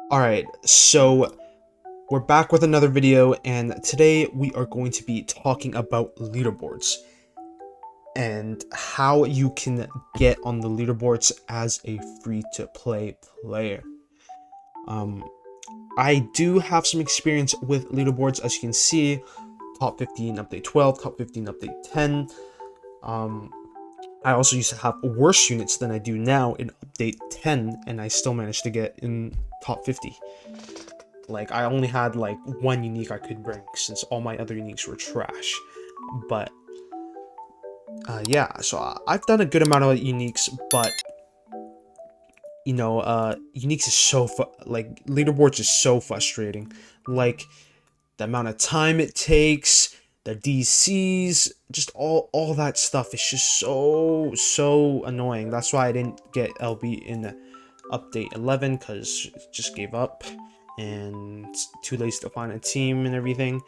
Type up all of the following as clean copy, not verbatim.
Alright, so we're back with another video, and today we are going to be talking about leaderboards and how you can get on the leaderboards as a free-to-play player. I do have some experience with leaderboards, as you can see. Top 15 update 12, top 15 update 10. I also used to have worse units than I do now in update 10, and I still managed to get in top 50. Like, I only had like one unique I could bring since all my other uniques were trash. But yeah, so I've done a good amount of uniques, but uniques is so like leaderboards is so frustrating. Like, the amount of time it takes, the DCs, just all that stuff is just so annoying. That's why I didn't get LB in update 11, because it just gave up and too lazy to find a team and everything.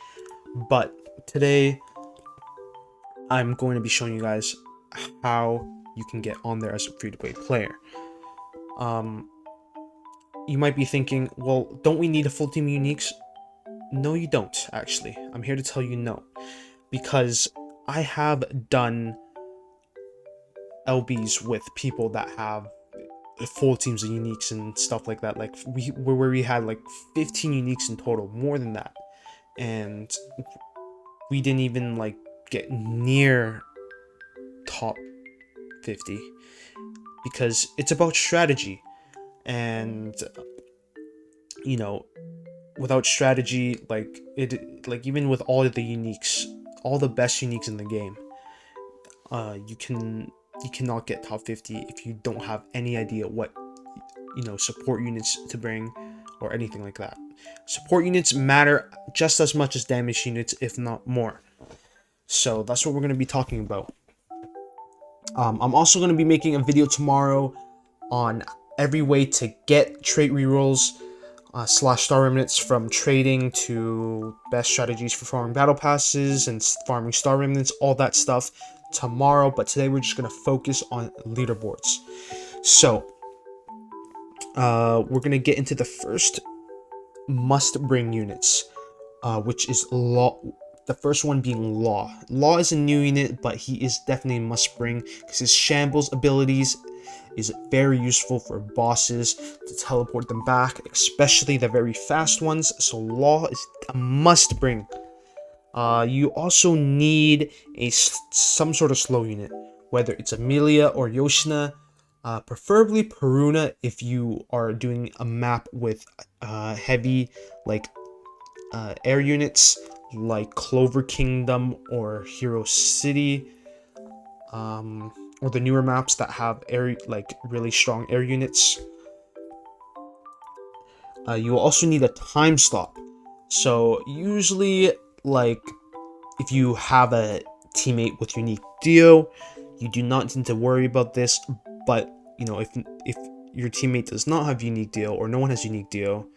But today I'm going to be showing you guys how you can get on there as a free-to-play player. You might be thinking, well, don't we need a full team of uniques? No, you don't, actually. I'm here to tell you no, because I have done LBs with people that have full teams of uniques and stuff like that. Like, where we had like 15 uniques in total, more than that, and we didn't even like get near top 50, because it's about strategy. And without strategy, like even with all of the uniques, all the best uniques in the game, you cannot get top 50 if you don't have any idea what support units to bring or anything like that. Support units matter just as much as damage units, if not more. So that's what we're going to be talking about. I'm also going to be making a video tomorrow on every way to get trait rerolls / star remnants, from trading to best strategies for farming battle passes and farming star remnants, all that stuff tomorrow. But today we're just going to focus on leaderboards. So we're going to get into the first must bring units, which is Law. The first one being Law. Law is a new unit, but he is definitely a must bring because his shambles abilities is very useful for bosses to teleport them back, especially the very fast ones. So Law is a must bring. You also need some sort of slow unit, whether it's Amelia or Yoshina, preferably Peruna if you are doing a map with heavy air units like Clover Kingdom or Hero City, or the newer maps that have really strong air units. You will also need a time stop. So usually, if you have a teammate with unique Dio, you do not need to worry about this. But if your teammate does not have unique Dio, or no one has unique Dio,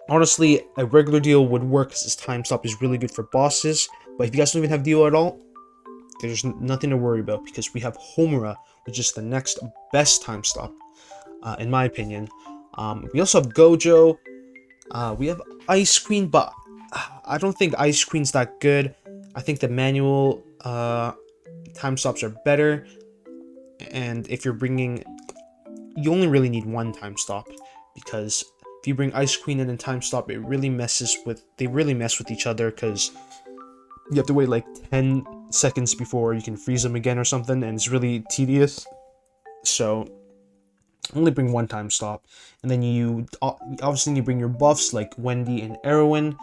honestly, a regular deal would work because this time stop is really good for bosses. But if you guys don't even have deal at all, there's nothing to worry about, because we have Homura, which is the next best time stop, in my opinion. We also have Gojo. We have Ice Queen, but I don't think Ice Queen's that good. I think the manual time stops are better. And if you're bringing, you only really need one time stop, because if you bring Ice Queen and then time stop, they really mess with each other, because you have to wait like 10 seconds before you can freeze them again or something, and it's really tedious. So only bring one time stop, and then you obviously need to bring your buffs like Wendy and Erwin,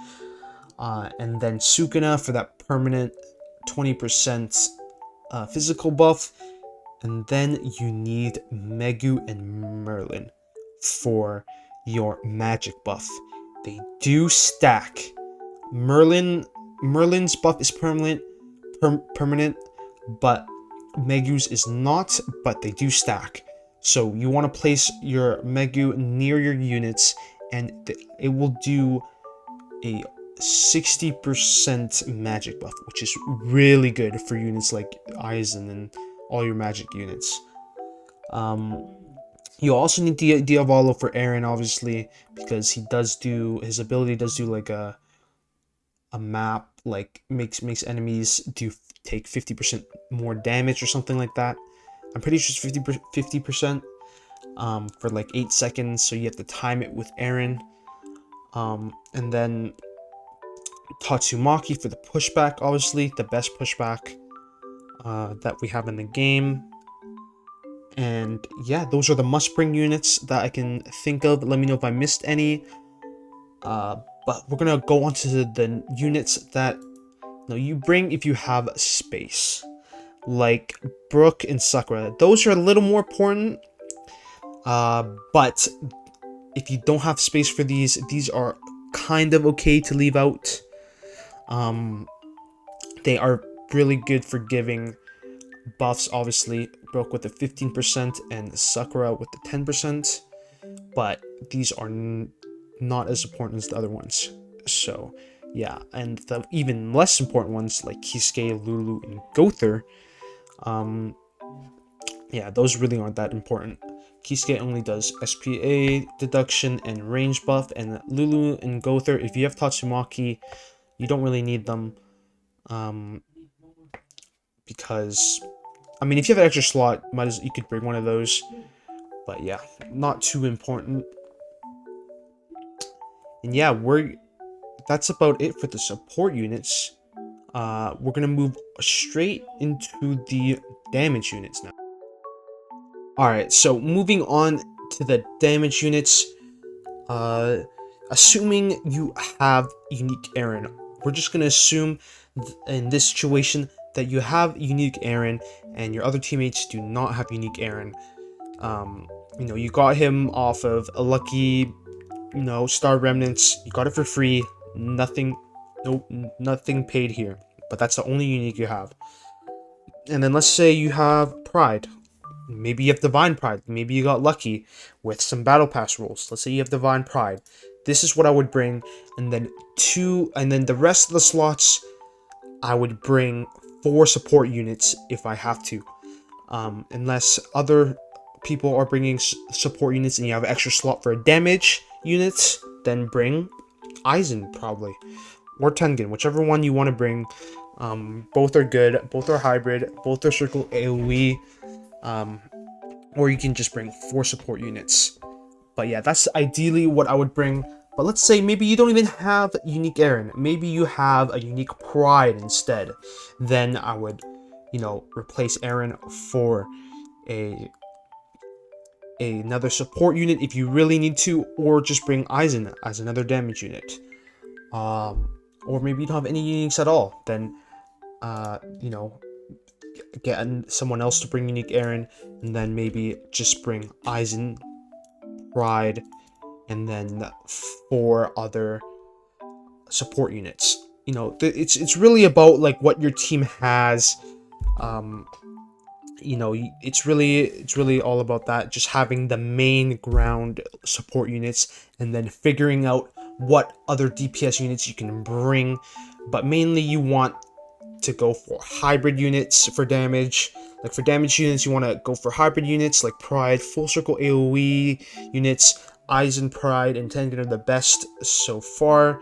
and then Sukuna for that permanent 20% physical buff, and then you need Megu and Merlin for your magic buff. They do stack. Merlin's buff is permanent, but Megu's is not, but they do stack. So you want to place your Megu near your units, and it will do a 60% magic buff, which is really good for units like Aizen and all your magic units. You also need Diavolo for Aaron, obviously, because his ability does do like a map, like makes enemies take 50% more damage or something like that. I'm pretty sure it's 50% for like 8 seconds, so you have to time it with Aaron. And then Tatsumaki for the pushback, obviously the best pushback that we have in the game. And yeah, those are the must-bring units that I can think of. Let me know if I missed any. But we're gonna go on to the units that you bring if you have space, like Brooke and Sakura. Those are a little more important. But if you don't have space for these are kind of okay to leave out. They are really good for giving buffs, obviously. Brooke with the 15% and Sakura with the 10%. But these are not as important as the other ones. So, yeah. And the even less important ones like Kisuke, Lulu, and Gother. Yeah, those really aren't that important. Kisuke only does SPA deduction and range buff, and Lulu and Gother, if you have Tatsumaki, you don't really need them. Because, I mean, if you have an extra slot, you could bring one of those. But yeah, not too important. And yeah, that's about it for the support units. We're gonna move straight into the damage units now. Alright, so moving on to the damage units. Assuming you have unique Aaron, we're just gonna assume in this situation that you have unique Aaron and your other teammates do not have unique Aaron. You got him off of a lucky, Star Remnants. You got it for free. Nothing paid here. But that's the only unique you have. And then let's say you have Pride. Maybe you have Divine Pride. Maybe you got lucky with some Battle Pass rules. Let's say you have Divine Pride. This is what I would bring. And then the rest of the slots, I would bring 4 support units if I have to. Unless other people are bringing support units and you have an extra slot for damage units, then bring Aizen probably. Or Tengen, whichever one you want to bring. Both are good, both are hybrid, both are circle AoE. Or you can just bring 4 support units. But yeah, that's ideally what I would bring. But let's say maybe you don't even have unique Aaron. Maybe you have a unique Pride instead. Then I would, replace Aaron for another support unit if you really need to, or just bring Aizen as another damage unit. Or maybe you don't have any uniques at all. Then, get someone else to bring unique Aaron, and then maybe just bring Aizen, Pride, and then 4 other support units. It's really about like what your team has. It's really all about that. Just having the main ground support units, and then figuring out what other DPS units you can bring. But mainly you want to go for hybrid units for damage. Like for damage units, you want to go for hybrid units like Pride, full circle AoE units. Aizen, Pride, and Tengen are the best so far.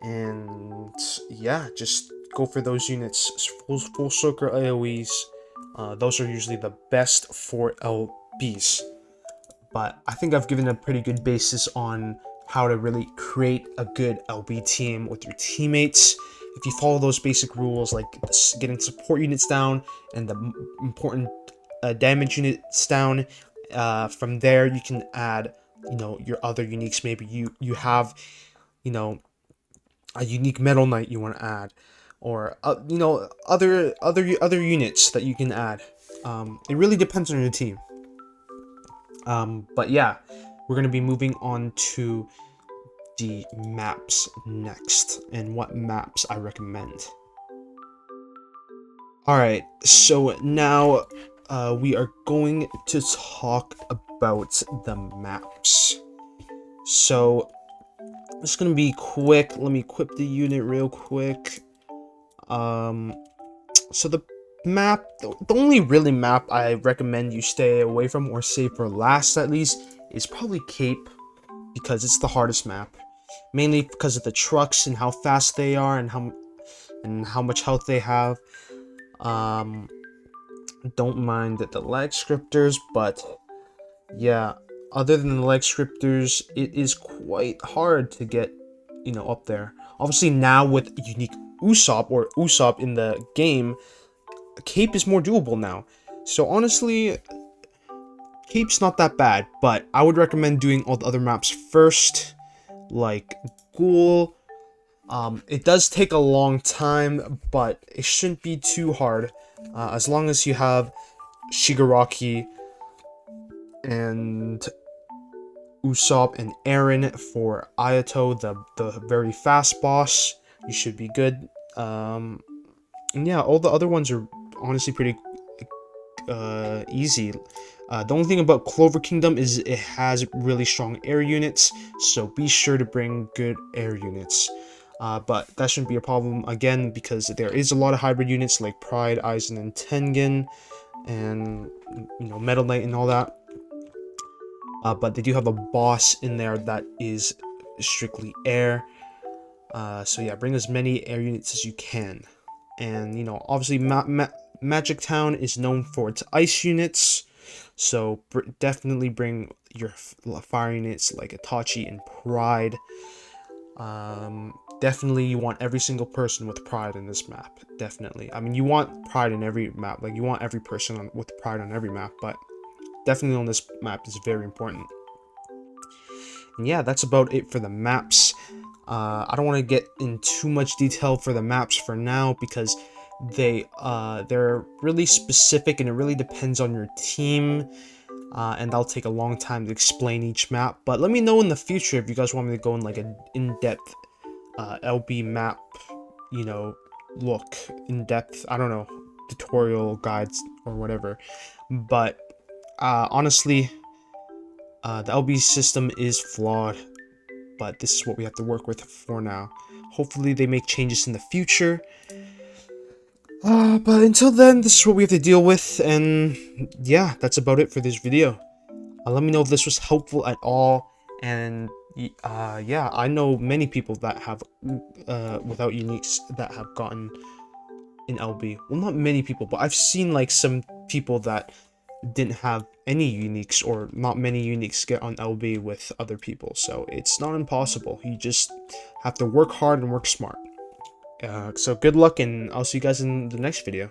And yeah, just go for those units. Full circle AoEs. Those are usually the best for LBs. But I think I've given a pretty good basis on how to really create a good LB team with your teammates. If you follow those basic rules, like getting support units down and the important damage units down, from there you can add, your other uniques. Maybe you have, a unique Metal Knight you want to add, or other units that you can add. It really depends on your team. But yeah, we're going to be moving on to the maps next, and what maps I recommend. Alright, so now we are going to talk about the maps. So, it's going to be quick. Let me equip the unit real quick. So the map, the only really map I recommend you stay away from or save for last at least is probably Cape, because it's the hardest map, mainly because of the trucks and how fast they are and how much health they have. Don't mind the lag scripters, but yeah, other than the lag scripters, it is quite hard to get, up there. Obviously now with unique Usopp in the game, Cape is more doable now. So honestly, Cape's not that bad, but I would recommend doing all the other maps first, like Ghoul. It does take a long time, but it shouldn't be too hard, as long as you have Shigaraki and Usopp and Eren for Ayato, the very fast boss. You should be good. And yeah, all the other ones are honestly pretty easy. The only thing about Clover Kingdom is it has really strong air units, so be sure to bring good air units. But that shouldn't be a problem, again, because there is a lot of hybrid units like Pride, Aizen, and Tengen, and, Metal Knight and all that. But they do have a boss in there that is strictly air. So yeah, bring as many air units as you can. And, obviously Magic Town is known for its ice units, so definitely bring your fire units like Itachi and Pride. Definitely you want every single person with Pride in this map, definitely. I mean, you want Pride in every map, like you want every person with Pride on every map, but definitely on this map is very important. And yeah, that's about it for the maps. I don't want to get in too much detail for the maps for now, because they're really specific and it really depends on your team, and that'll take a long time to explain each map. But let me know in the future if you guys want me to go in like an in-depth LB map, look in-depth, I don't know, tutorial guides or whatever. But honestly, the LB system is flawed, but this is what we have to work with for now. Hopefully they make changes in the future. But until then, this is what we have to deal with, and yeah, that's about it for this video. Let me know if this was helpful at all, and yeah, I know many people that have, without uniques, that have gotten in LB. Well, not many people, but I've seen like some people that didn't have any uniques, or not many uniques, get on LB with other people, so it's not impossible. You just have to work hard and work smart. So good luck, and I'll see you guys in the next video.